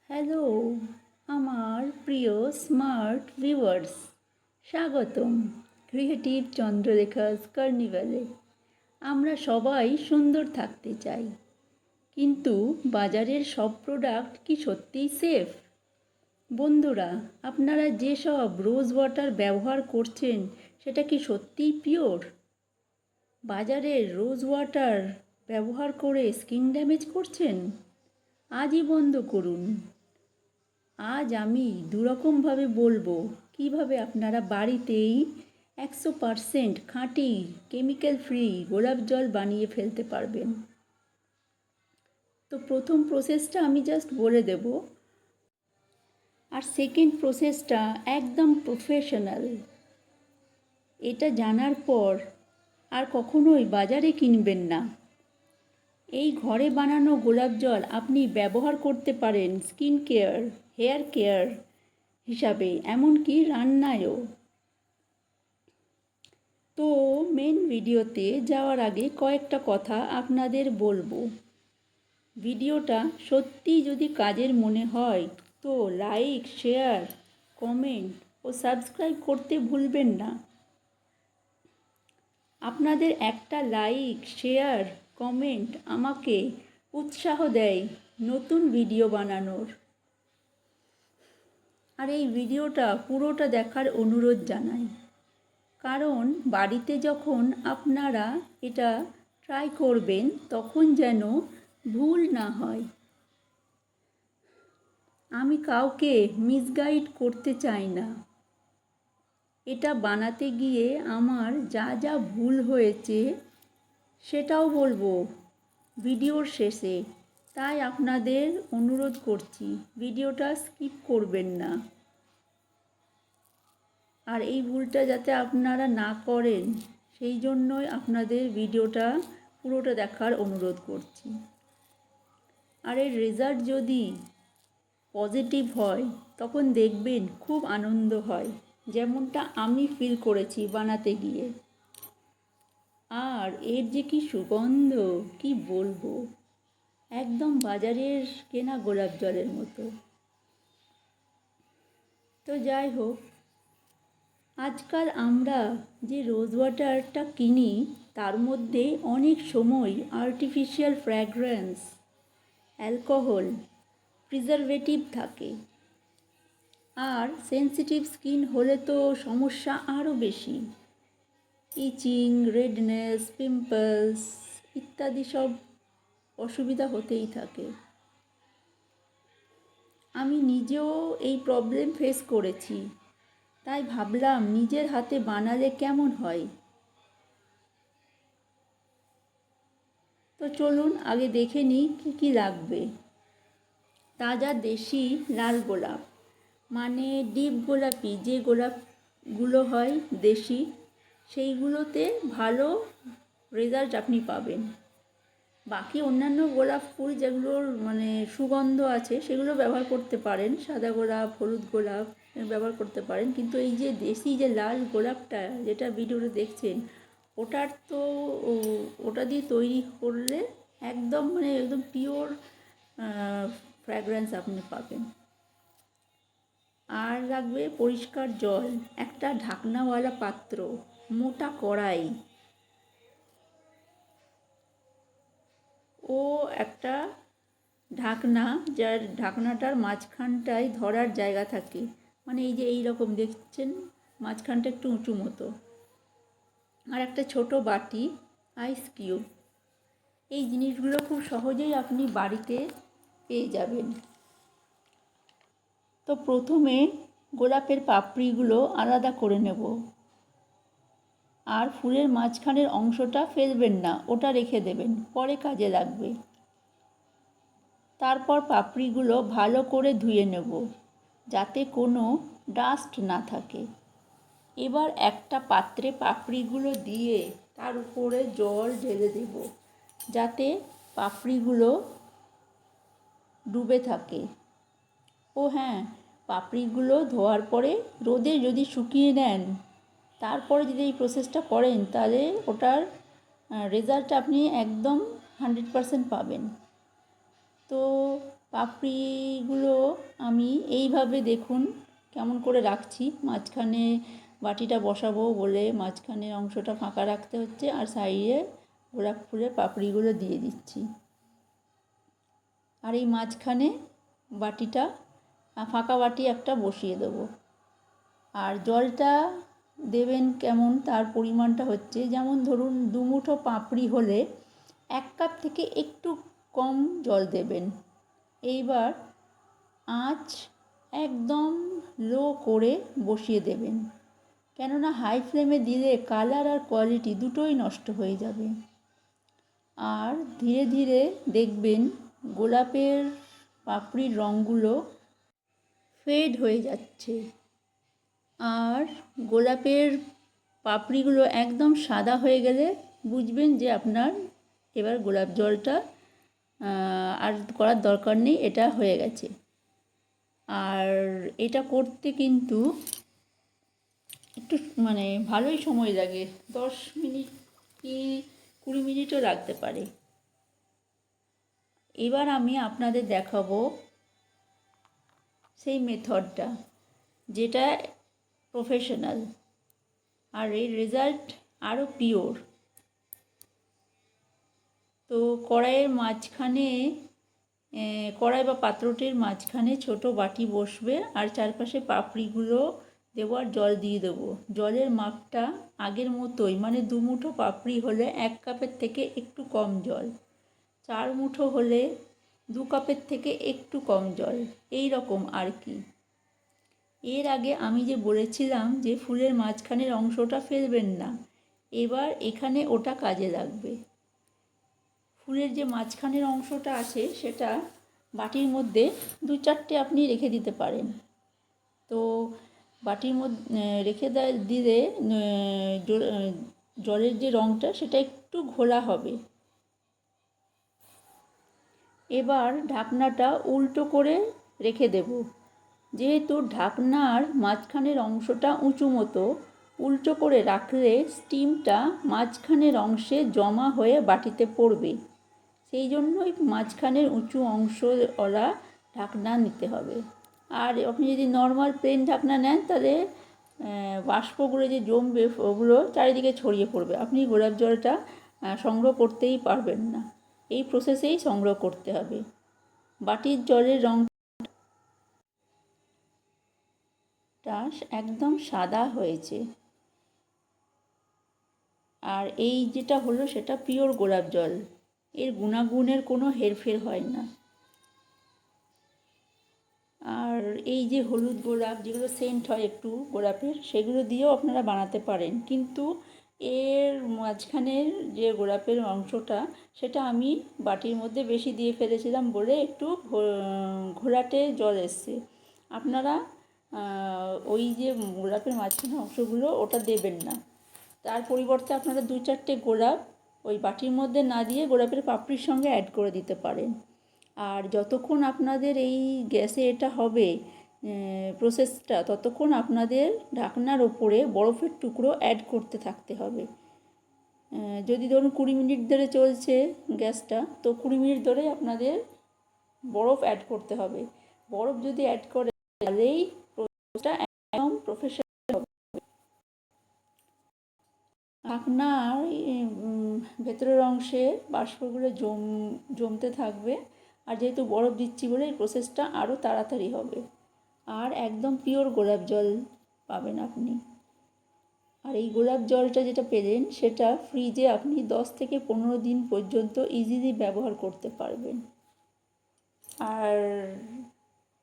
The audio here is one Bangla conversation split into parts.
হ্যালো আমার প্রিয় স্মার্ট ভিউয়ার্স, স্বাগতম ক্রিয়েটিভ চন্দ্ররেখাস কার্নিভালে। আমরা সবাই সুন্দর থাকতে চাই, কিন্তু বাজারের সব প্রোডাক্ট কি সত্যিই সেফ? বন্ধুরা, আপনারা যেসব রোজ ওয়াটার ব্যবহার করছেন সেটা কি সত্যিই পিওর? বাজারের রোজ ওয়াটার ব্যবহার করে স্কিন ড্যামেজ করছেন? আজই বন্ধ করুন। আজ আমি দুরকমভাবে বলবো কিভাবে আপনারা বাড়িতেই 100% খাঁটি কেমিক্যাল ফ্রি গোলাপ জল বানিয়ে ফেলতে পারবেন। তো প্রথম প্রসেসটা আমি জাস্ট বলে দেব, আর সেকেন্ড প্রসেসটা একদম প্রফেশনাল। এটা জানার পর আর কখনোই বাজারে কিনবেন না। এই ঘরে বানানো গোলাপ জল আপনি ব্যবহার করতে পারেন স্কিন কেয়ার, হেয়ার কেয়ার হিসাবে, এমনকি রান্নায়ও। তো মেন ভিডিওতে যাওয়ার আগে কয়েকটা কথা আপনাদের বলবো। ভিডিওটা সত্যিই যদি কাজের মনে হয় তো লাইক, শেয়ার, কমেন্ট ও সাবস্ক্রাইব করতে ভুলবেন না। আপনাদের একটা লাইক, শেয়ার, কমেন্ট আমাকে উৎসাহ দেয় নতুন ভিডিও বানানোর। আর এই ভিডিওটা পুরোটা দেখার অনুরোধ জানাই, কারণ বাড়িতে যখন আপনারা এটা ট্রাই করবেন তখন যেন ভুল না হয়। আমি কাউকে মিসগাইড করতে চাই না। এটা বানাতে গিয়ে আমার যা যা ভুল হয়েছে সেটাও বলবো ভিডিওর শেষে। তাই আপনাদের অনুরোধ করছি, ভিডিওটা স্কিপ করবেন না। আর এই ভুলটা যাতে আপনারা না করেন সেই জন্যই আপনাদের ভিডিওটা পুরোটা দেখার অনুরোধ করছি। আর এর রেজাল্ট যদি পজিটিভ হয় তখন দেখবেন খুব আনন্দ হয়, যেমনটা আমি ফিল করেছি বানাতে গিয়ে। আর এর যে কি সুগন্ধ, কি বলবো, একদম বাজারের কেনা গোলাপ জলের মতো। তো যাই হোক, আজকাল আমরা যে রোজ ওয়াটারটা কিনি তার মধ্যে অনেক সময় আর্টিফিশিয়াল ফ্র্যাগ্রেন্স, অ্যালকোহল, প্রিজারভেটিভ থাকে। আর সেনসিটিভ স্কিন হলে তো সমস্যা আরও বেশি। ইচিং, রেডনেস, পিম্পলস ইত্যাদি সব অসুবিধা হতেই থাকে। আমি নিজেও এই প্রবলেম ফেস করেছি, তাই ভাবলাম নিজের হাতে বানালে কেমন হয়। তো চলুন আগে দেখে নিই কী কী লাগবে। তাজা দেশি লাল গোলাপ, মানে ডিপ গোলাপি যে গোলাপগুলো হয় দেশি, সেইগুলোতে ভালো রেজাল্ট আপনি পাবেন। বাকি অন্যান্য গোলাপ ফুল যেগুলোর মানে সুগন্ধ আছে সেগুলো ব্যবহার করতে পারেন, সাদা গোলাপ, হলুদ গোলাপ ব্যবহার করতে পারেন, কিন্তু এই যে দেশি যে লাল গোলাপটা যেটা ভিডিওতে দেখছেন ওটা দিয়ে তৈরি করলে একদম মানে একদম পিওর ফ্র্যাগ্রেন্স আপনি পাবেন। আর লাগবে পরিষ্কার জল, একটা ঢাকনাওয়ালা পাত্র, মোটা কড়াই ও একটা ঢাকনা, যার ঢাকনাটার মাঝখানটায় ধরার জায়গা থাকে, মানে এই যে এই রকম দেখছেন মাঝখানটা একটু উঁচু মতো। আর একটা ছোট বাটি, আইস কিউব। এই জিনিসগুলো খুব সহজেই আপনি বাড়িতে পেয়ে যাবেন। তো প্রথমে গোলাপের পাপড়িগুলো আলাদা করে নেব। আর ফুলের মাঝখানের অংশটা ফেলবেন না, ওটা রেখে দেবেন, পরে কাজে লাগবে। তারপর পাপড়িগুলো ভালো করে ধুয়ে নেব যাতে কোনো ডাস্ট না থাকে। এবার একটা পাত্রে পাপড়িগুলো দিয়ে তার উপরে জল ঢেলে দেব যাতে পাপড়িগুলো ডুবে থাকে। ও হ্যাঁ, পাপড়িগুলো ধোয়ার পরে রোদে যদি শুকিয়ে নেন, তারপরে যদি এই প্রসেসটা করেন তাহলে ওটার রেজাল্ট আপনি একদম 100% পাবেন। তো পাপড়িগুলো আমি এইভাবে দেখুন কেমন করে রাখছি। মাঝখানে বাটিটা বসাবো বলে মাঝখানের অংশটা ফাঁকা রাখতে হচ্ছে, আর সাইডে গোলাপ ফুলের পাপড়িগুলো দিয়ে দিচ্ছি। আর এই মাঝখানে বাটিটা ফাঁকা বাটি একটা বসিয়ে দেবো। আর জলটা দেবেন কেমন, তার পরিমাণটা হচ্ছে, যেমন ধরুন 2 মুঠো পাপড়ি হলে 1 কাপ থেকে একটু কম জল দেবেন। এইবার আঁচ একদম লো করে বসিয়ে দেবেন, কেননা হাই ফ্লেমে দিলে কালার আর কোয়ালিটি দুটোই নষ্ট হয়ে যাবে। আর ধীরে ধীরে দেখবেন গোলাপের পাপড়ির রঙগুলো ফেড হয়ে যাচ্ছে, আর গোলাপের পাপড়িগুলো একদম সাদা হয়ে গেলে বুঝবেন যে আপনার এবার গোলাপ জলটা আর করার দরকার নেই, এটা হয়ে গেছে। আর এটা করতে কিন্তু একটু ভালোই সময় লাগে, 10 মিনিট কি 20 মিনিটও লাগতে পারে। এবার আমি আপনাদের দেখাবো সেই মেথডটা যেটা প্রফেশনাল, আর এর রেজাল্ট আরও পিওর। তো কড়াইয়ের মাঝখানে কড়াই বা পাত্রটির মাঝখানে ছোট বাটি বসবে, আর চারপাশে পাপড়িগুলো দেবো আর জল দিয়ে দেবো। জলের মাপটা আগের মতোই, 2 মুঠো পাপড়ি হলে 1 কাপের থেকে একটু কম জল, 4 মুঠো হলে 2 কাপের থেকে একটু কম জল, এই রকম আর কি। এর আগে আমি যে বলেছিলাম যে ফুলের মাঝখানের অংশটা ফেলবেন না, এবার এখানে ওটা কাজে লাগবে। ফুলের যে মাঝখানের অংশটা আছে সেটা বাটির মধ্যে 2-4টে আপনি রেখে দিতে পারেন। তো বাটির মধ্যে রেখে দিলে জলের যে রঙটা সেটা একটু ঘোলা হবে। এবার ঢাকনাটা উল্টো করে রেখে দেব। যেহেতু ঢাকনার মাঝখানের অংশটা উঁচু মতো, উল্টো করে রাখলে স্টিমটা মাঝখানের অংশে জমা হয়ে বাটিতে পড়বে। সেই জন্যই মাঝখানের উঁচু অংশওয়ালা ঢাকনা নিতে হবে। আর আপনি যদি নর্মাল প্লেন ঢাকনা নেন তাহলে বাষ্পগুলো যে জমবে ওগুলো চারিদিকে ছড়িয়ে পড়বে, আপনি গোলাপ জলটা সংগ্রহ করতেই পারবেন না। এই প্রসেসেই সংগ্রহ করতে হবে। বাটির জলের রঙটা একদম সাদা হয়েছে, আর এই যেটা হলো সেটা পিওর গোলাপ জল, এর গুণাগুণের কোনো হেরফের হয় না। আর এই যে হলুদ গোলাপ যেগুলো সেন্ট হয় একটু গোলাপের, সেগুলো দিয়েও আপনারা বানাতে পারেন, কিন্তু এর মাঝখানের যে গোলাপের অংশটা সেটা আমি বাটির মধ্যে বেশি দিয়ে ফেলেছিলাম বলে একটু ঘোলাটে জল এসছে। আপনারা ওই যে গোলাপের মাঝখানের অংশগুলো ওটা দেবেন না, তার পরিবর্তে আপনারা 2-4টে গোলাপ ওই বাটির মধ্যে না দিয়ে গোলাপের পাপড়ির সঙ্গে অ্যাড করে দিতে পারেন। আর যতক্ষণ আপনাদের এই গ্যাসে এটা হবে প্রসেসটা, ততক্ষণ আপনাদের ঢাকনার ওপরে বরফের টুকরো অ্যাড করতে থাকতে হবে। যদি ধরুন 20 মিনিট ধরে চলছে গ্যাসটা, তো 20 মিনিট ধরে আপনাদের বরফ অ্যাড করতে হবে। বরফ যদি অ্যাড করে তাহলেই প্রসেসটা একদম প্রফেশনাল হবে। ঢাকনার ভেতরের অংশে বাষ্পগুলো জমতে থাকবে, আর যেহেতু বরফ দিচ্ছি বলে এই প্রসেসটা আরও তাড়াতাড়ি হবে, আর একদম পিওর গোলাপ জল পাবেন আপনি। আর এই গোলাপ জলটা যেটা পেলেন সেটা ফ্রিজে আপনি 10 থেকে 15 দিন পর্যন্ত ইজিলি ব্যবহার করতে পারবেন। আর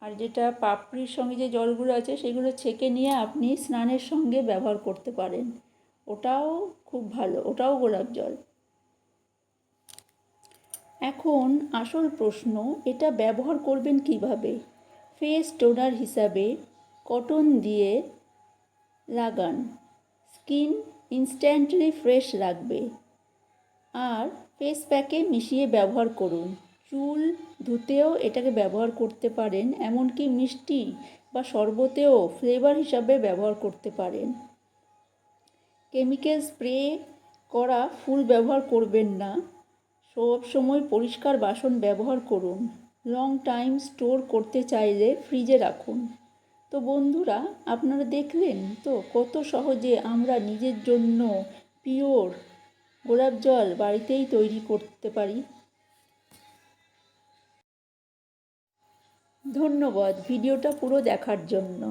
আর যেটা পাপড়ির সঙ্গে যে জলগুলো আছে সেগুলো ছেঁকে নিয়ে আপনি স্নানের সঙ্গে ব্যবহার করতে পারেন, ওটাও খুব ভালো, ওটাও গোলাপ জল। এখন আসল প্রশ্ন, এটা ব্যবহার করবেন কিভাবে? ফেস টোনার হিসাবে কটন দিয়ে লাগান, স্কিন ইনস্ট্যান্টলি ফ্রেশ রাখবে। আর ফেস প্যাকে মিশিয়ে ব্যবহার করুন। চুল ধুতেও এটাকে ব্যবহার করতে পারেন, এমনকি মিষ্টি বা শরবতেও ফ্লেভার হিসাবে ব্যবহার করতে পারেন। কেমিক্যাল স্প্রে করা ফুল ব্যবহার করবেন না, সব সময় পরিষ্কার বাসন ব্যবহার করুন। লং টাইম স্টোর করতে চাইলে ফ্রিজে রাখুন। তো বন্ধুরা, আপনারা দেখলেন তো কত সহজে আমরা নিজের জন্য পিওর গোলাপ জল বাড়িতেই তৈরি করতে পারি। ধন্যবাদ ভিডিওটা পুরো দেখার জন্য।